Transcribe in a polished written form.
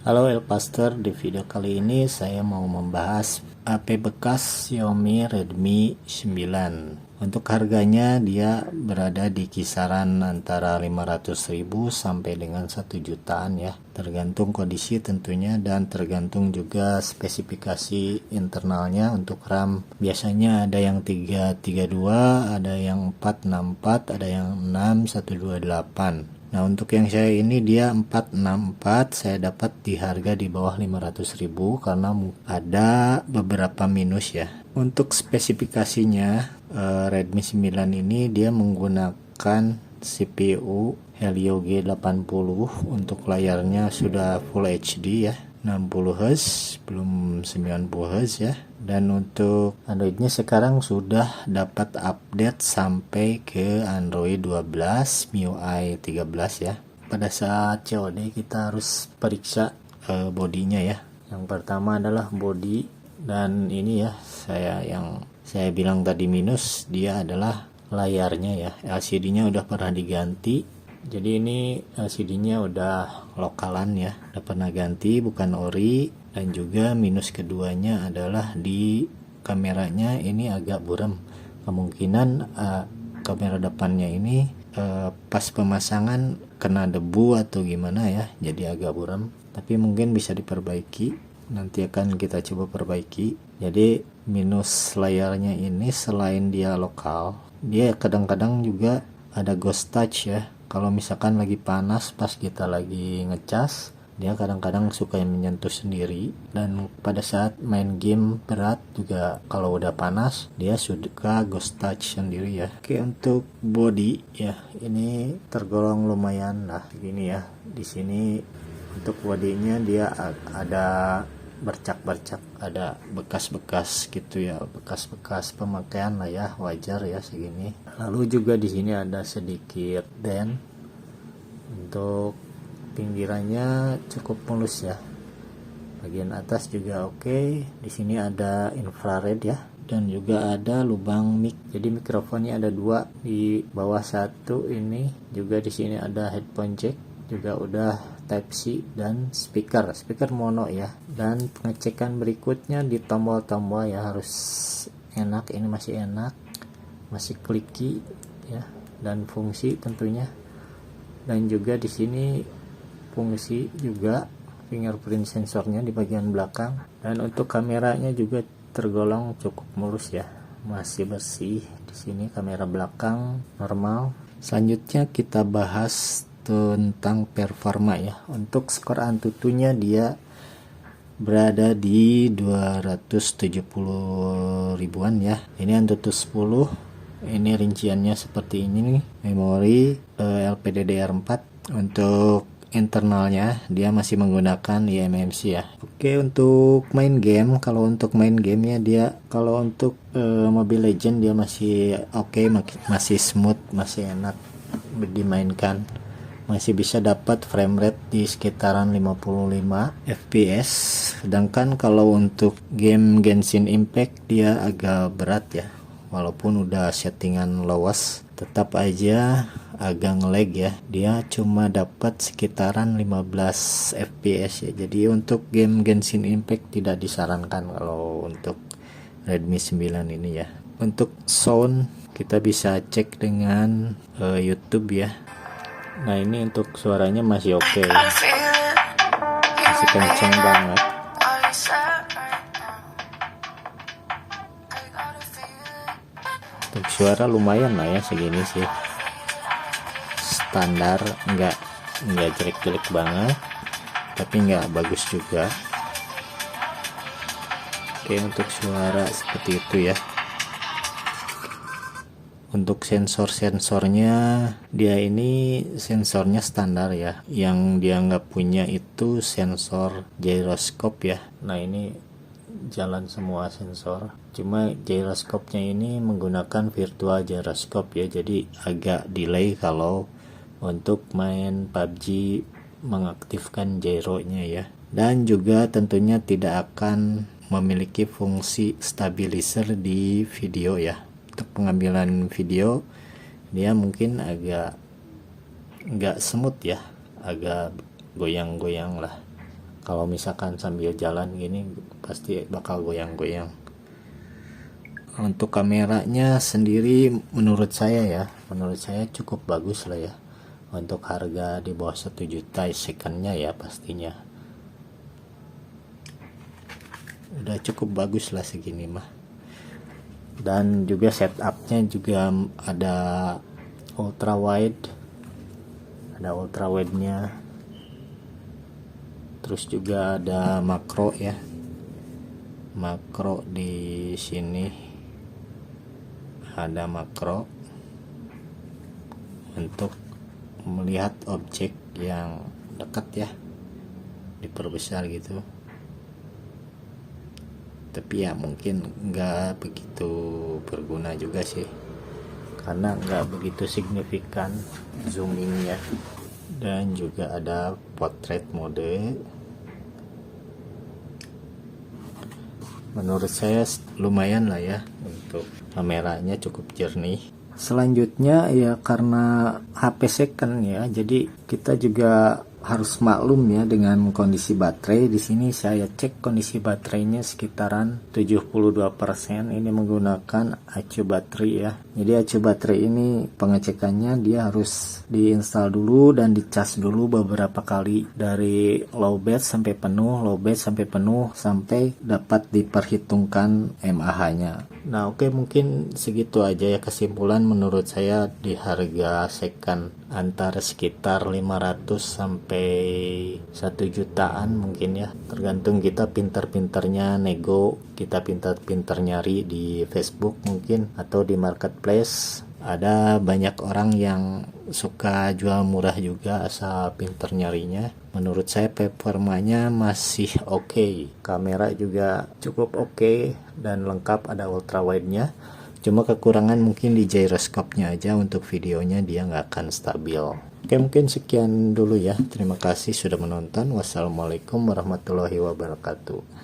Halo Elpaster, di video kali ini saya mau membahas HP bekas Xiaomi Redmi 9. Untuk harganya dia berada di kisaran antara 500.000 sampai dengan 1 jutaan ya. Tergantung kondisi tentunya dan tergantung juga spesifikasi internalnya. Untuk RAM biasanya ada yang 332, ada yang 464, ada yang 6128. Nah, untuk yang saya ini dia 464, saya dapat di harga di bawah 500.000 karena ada beberapa minus ya. Untuk spesifikasinya Redmi 9 ini dia menggunakan CPU Helio G80. Untuk layarnya sudah Full HD ya, 60 Hz belum 90 Hz ya. Dan untuk Androidnya sekarang sudah dapat update sampai ke Android 12 MIUI 13 ya. Pada saat COD kita harus periksa bodinya ya. Yang pertama adalah body, dan ini ya yang saya bilang tadi minus dia adalah layarnya ya. LCD-nya udah pernah diganti. Jadi ini LCD-nya udah lokalan ya, udah pernah ganti, bukan ori. Dan juga minus keduanya adalah di kameranya ini agak buram. Kemungkinan kamera depannya ini pas pemasangan kena debu atau gimana ya, jadi agak buram. Tapi mungkin bisa diperbaiki, nanti akan kita coba perbaiki. Jadi minus layarnya ini selain dia lokal, dia kadang-kadang juga ada ghost touch ya. Kalau misalkan lagi panas pas kita lagi ngecas, dia kadang-kadang suka menyentuh sendiri. Dan pada saat main game berat juga kalau udah panas dia suka ghost touch sendiri ya. Oke, untuk body ya ini tergolong lumayan lah gini ya. Di sini untuk bodinya dia ada bercak-bercak, ada bekas-bekas gitu ya, bekas-bekas pemakaian lah ya, wajar ya segini. Lalu juga di sini ada sedikit dent. Untuk pinggirannya cukup mulus ya. Bagian atas juga oke. Di sini ada infrared ya, dan juga ada lubang mic. Jadi mikrofonnya ada dua, di bawah satu ini. Juga di sini ada headphone jack, juga udah Type C dan speaker mono ya. Dan pengecekan berikutnya di tombol-tombol ya, harus enak, ini masih enak, masih clicky ya, dan fungsi tentunya. Dan juga di sini fungsi juga fingerprint sensornya di bagian belakang. Dan untuk kameranya juga tergolong cukup mulus ya, masih bersih. Di sini kamera belakang normal. Selanjutnya kita bahas tentang performa ya. Untuk skor Antutunya dia berada di 270 ribuan ya. Ini Antutu 10. Ini rinciannya seperti ini nih. Memori LPDDR4. Untuk internalnya dia masih menggunakan eMMC ya. Oke, untuk main game, kalau untuk main gamenya dia, kalau untuk Mobile Legend dia masih oke, masih smooth, masih enak dimainkan. Masih bisa dapat frame rate di sekitaran 55 fps. Sedangkan kalau untuk game Genshin Impact dia agak berat ya, walaupun udah settingan lowest tetap aja agak nge-lag ya. Dia cuma dapat sekitaran 15 fps ya. Jadi untuk game Genshin Impact tidak disarankan kalau untuk Redmi 9 ini ya. Untuk sound kita bisa cek dengan YouTube ya. Nah, ini untuk suaranya masih oke ya. Masih kenceng banget. Untuk suara lumayan lah ya, segini sih standar, nggak jelek-jelek banget tapi nggak bagus juga. Oke, untuk suara seperti itu ya. Untuk sensornya dia ini sensornya standar ya. Yang dia nggak punya itu sensor gyroscope ya. Nah, ini jalan semua sensor, cuma gyroscope-nya ini menggunakan virtual gyroscope ya, jadi agak delay kalau untuk main PUBG mengaktifkan gyronya ya. Dan juga tentunya tidak akan memiliki fungsi stabilizer di video ya. Untuk pengambilan video dia mungkin agak nggak smooth ya, agak goyang-goyang lah. Kalau misalkan sambil jalan gini pasti bakal goyang-goyang. Untuk kameranya sendiri menurut saya cukup bagus lah ya. Untuk harga di bawah 1 juta secondnya ya pastinya. Udah cukup bagus lah segini mah. Dan juga setupnya juga ada ultra wide, nya, terus juga ada makro ya, makro di sini ada makro untuk melihat objek yang dekat ya, diperbesar gitu. Tapi ya mungkin nggak begitu berguna juga sih, karena nggak begitu signifikan zoomingnya. Dan juga ada portrait mode, menurut saya lumayan lah ya, untuk kameranya cukup jernih. Selanjutnya ya karena HP second ya, jadi kita juga harus maklum ya dengan kondisi baterai. Di sini saya cek kondisi baterainya sekitaran 72%. Ini menggunakan acu baterai ya. Jadi acu baterai ini pengecekannya dia harus diinstal dulu dan dicas dulu beberapa kali, dari low bed sampai penuh, sampai dapat diperhitungkan mAh-nya. Nah, oke, mungkin segitu aja ya kesimpulan menurut saya di harga second antara sekitar 500 sampai 1 jutaan mungkin ya, tergantung kita pinter-pinternya nego, kita pinter-pinter nyari di Facebook mungkin atau di marketplace. Ada banyak orang yang suka jual murah juga asal pinter nyarinya. Menurut saya performanya masih oke. Kamera juga cukup oke dan lengkap, ada ultra wide nya. Cuma kekurangan mungkin di gyroscope-nya aja, untuk videonya dia nggak akan stabil. Oke, mungkin sekian dulu ya. Terima kasih sudah menonton. Wassalamualaikum warahmatullahi wabarakatuh.